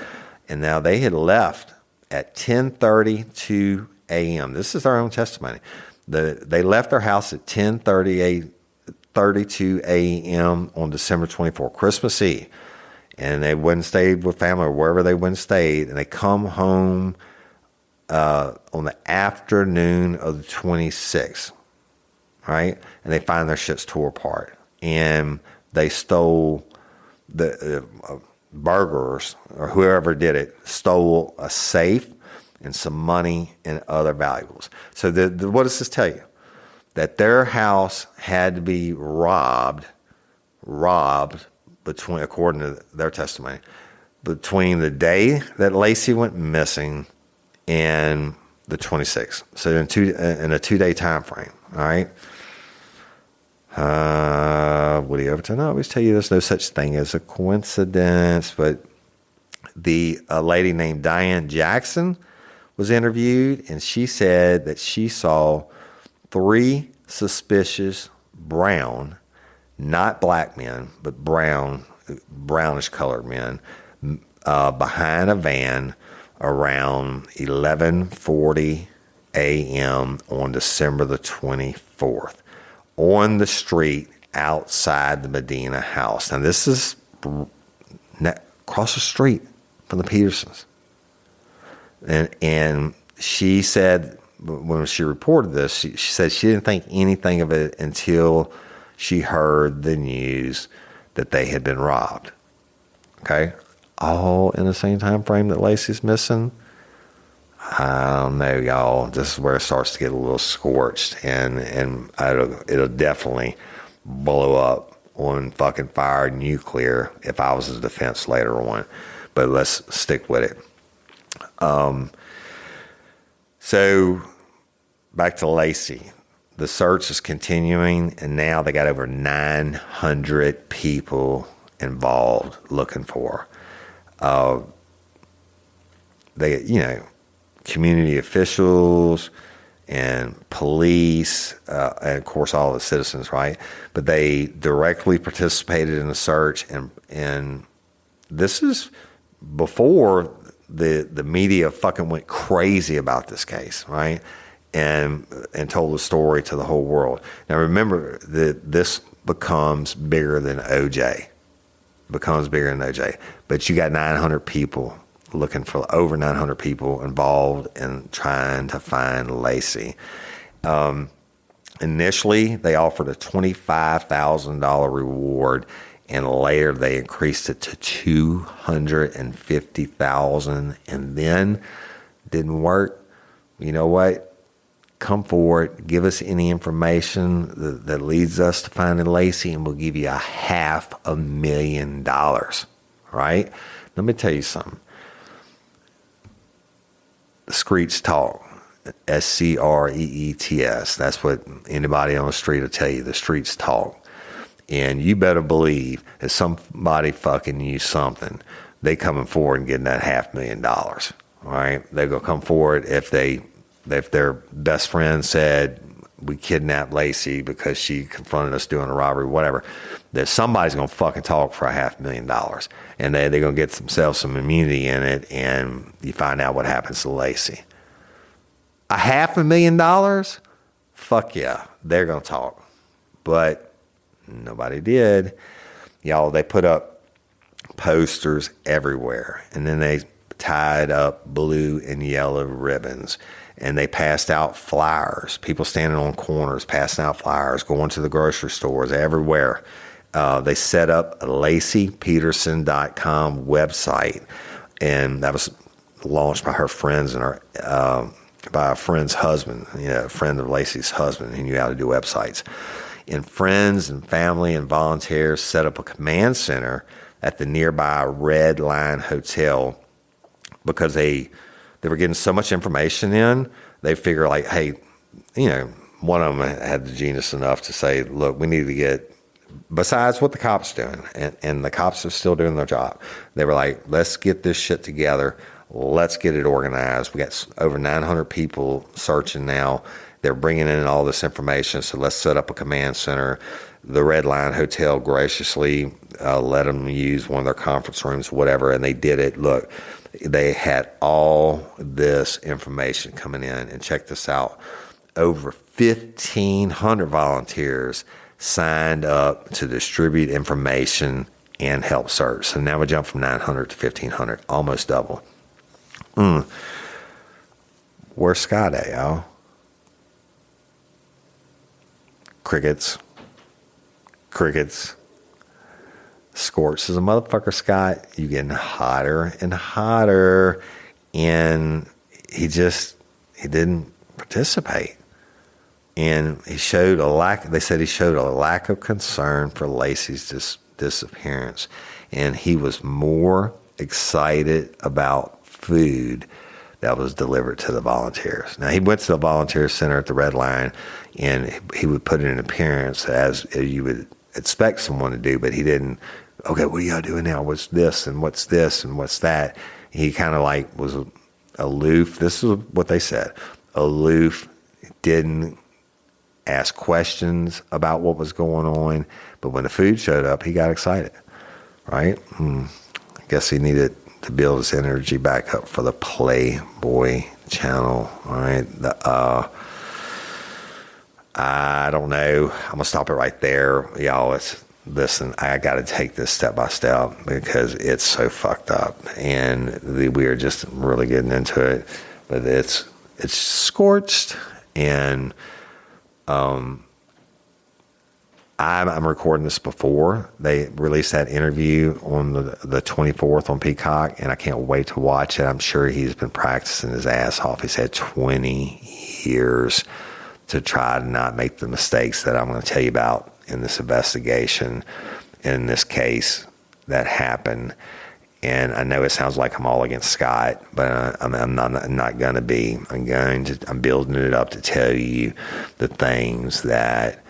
And now they had left at 10:32 a.m. This is their own testimony. They left their house at 10:32 a.m. on December 24th, Christmas Eve. And they went and stayed with family or wherever they went and stayed. And they come home on the afternoon of the 26th, right? And they find their shits tore apart. And they stole the burglars, or whoever did it, stole a safe and some money and other valuables. So what does this tell you? That their house had to be robbed between, according to their testimony, between the day that Laci went missing and the 26th. So in a 2-day time frame. All right. Woody Overton, I always tell you there's no such thing as a coincidence, but a lady named Diane Jackson was interviewed, and she said that she saw 3 suspicious brown, not black men, but brownish colored men, behind a van around 11:40 a.m. on December the 24th on the street outside the Medina house. Now, this is across the street from the Petersons. And she said, when she reported this, she said she didn't think anything of it until she heard the news that they had been robbed. Okay? All in the same time frame that Laci's missing. I don't know, y'all. This is where it starts to get a little scorched, and it'll definitely blow up on fucking fire nuclear if I was the defense later on. But let's stick with it. So back to Laci. The search is continuing, and now they got over 900 people involved looking for her. Community officials and police, and of course all the citizens, right? But they directly participated in the search, and this is before the media fucking went crazy about this case, right? And told the story to the whole world. Now remember that this becomes bigger than OJ. But you got 900 people looking for, over 900 people involved in trying to find Laci. Initially, they offered a $25,000 reward, and later they increased it to $250,000, and then didn't work. You know what? Come forward, give us any information that leads us to finding Laci, and we'll give you $500,000. Right? Let me tell you something. The streets talk. SCREETS. That's what anybody on the street will tell you. The streets talk. And you better believe if somebody fucking used something, they coming forward and getting that $500,000. All right. They're going to come forward if their best friend said, we kidnapped Laci because she confronted us doing a robbery, whatever, that somebody's going to fucking talk for $500,000. And they're going to get themselves some immunity in it, and you find out what happens to Laci. $500,000? Fuck yeah, they're going to talk. But nobody did. Y'all, they put up posters everywhere, and then they tied up blue and yellow ribbons, and they passed out flyers, people standing on corners passing out flyers, going to the grocery stores everywhere. They set up a LaciPeterson.com website, and that was launched by her friends and by a friend's husband, a friend of Laci's husband who knew how to do websites. And friends and family and volunteers set up a command center at the nearby Red Line Hotel because they were getting so much information in. They figure like, hey, one of them had the genius enough to say, look, we need to get, besides what the cops doing, and the cops are still doing their job. They were like, let's get this shit together. Let's get it organized. We got over 900 people searching now. They're bringing in all this information. So let's set up a command center. The Red Line Hotel graciously let them use one of their conference rooms, whatever. And they did it. Look, they had all this information coming in, and check this out. Over 1,500 volunteers signed up to distribute information and help search. So now we jump from 900 to 1,500, almost double. Where's Scott at, y'all? Crickets. Scorched as a motherfucker, Scott. You getting hotter and hotter. And he didn't participate. And they said he showed a lack of concern for Laci's disappearance. And he was more excited about food that was delivered to the volunteers. Now, he went to the volunteer center at the Red Line, and he would put in an appearance as you would expect someone to do, but he didn't, okay, what are y'all doing now? What's this and what's this and what's that? He kind of like was aloof. This is what they said. Aloof, didn't ask questions about what was going on, but when the food showed up, he got excited, right? I guess he needed to build his energy back up for the Playboy channel, all right? I don't know. I'm going to stop it right there. Y'all, listen, I got to take this step by step because it's so fucked up, and we are just really getting into it. But it's Scorched, and I'm recording this before they released that interview on the 24th on Peacock, and I can't wait to watch it. I'm sure he's been practicing his ass off. He's had 20 years to try to not make the mistakes that I'm going to tell you about in this investigation, in this case that happened. And I know it sounds like I'm all against Scott, but I'm not going to be. I'm building it up to tell you the things that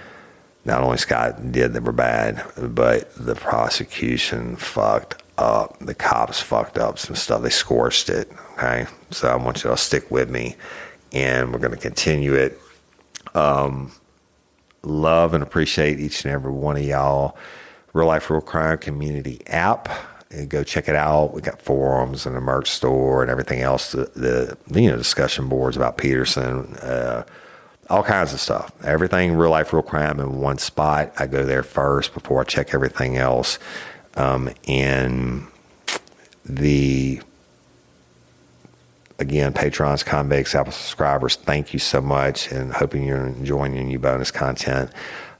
not only Scott did that were bad, but the prosecution fucked up. The cops fucked up some stuff. They scorched it, okay? So I want you to stick with me, and we're going to continue it. Love and appreciate each and every one of y'all. Real Life, Real Crime Community app. And go check it out. We got forums and a merch store and everything else. The discussion boards about Peterson, all kinds of stuff. Everything Real Life, Real Crime in one spot. I go there first before I check everything else. Again, patrons, convicts, Apple subscribers, thank you so much, and hoping you're enjoying your new bonus content.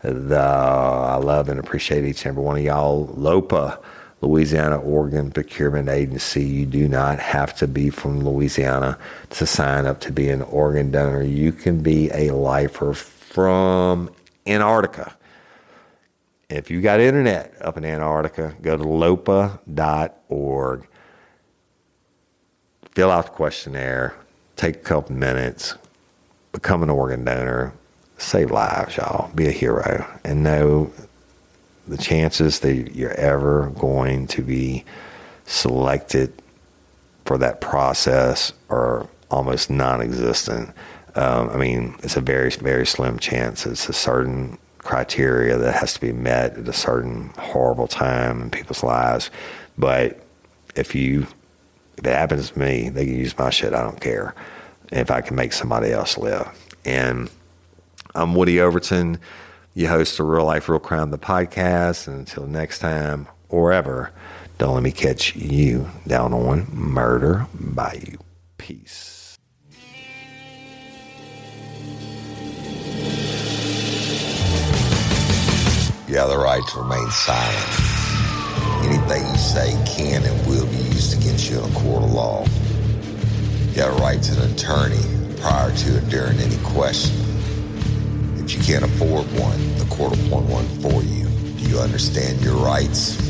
I love and appreciate each and every one of y'all. LOPA, Louisiana Organ Procurement Agency. You do not have to be from Louisiana to sign up to be an organ donor. You can be a lifer from Antarctica. If you got internet up in Antarctica, go to lopa.org. Fill out the questionnaire, take a couple minutes, become an organ donor, save lives, y'all. Be a hero, and know the chances that you're ever going to be selected for that process are almost non-existent. It's a very, very slim chance. It's a certain criteria that has to be met at a certain horrible time in people's lives. But if it happens to me, they can use my shit. I don't care if I can make somebody else live. And I'm Woody Overton, your host of Real Life, Real Crime, the podcast. And until next time, or ever, don't let me catch you down on Murder Bayou. Peace. You have the right to remain silent. Anything you say can and will be used against you in a court of law. You have a right to an attorney prior to and during any question. If you can't afford one, the court will appoint one for you. Do you understand your rights?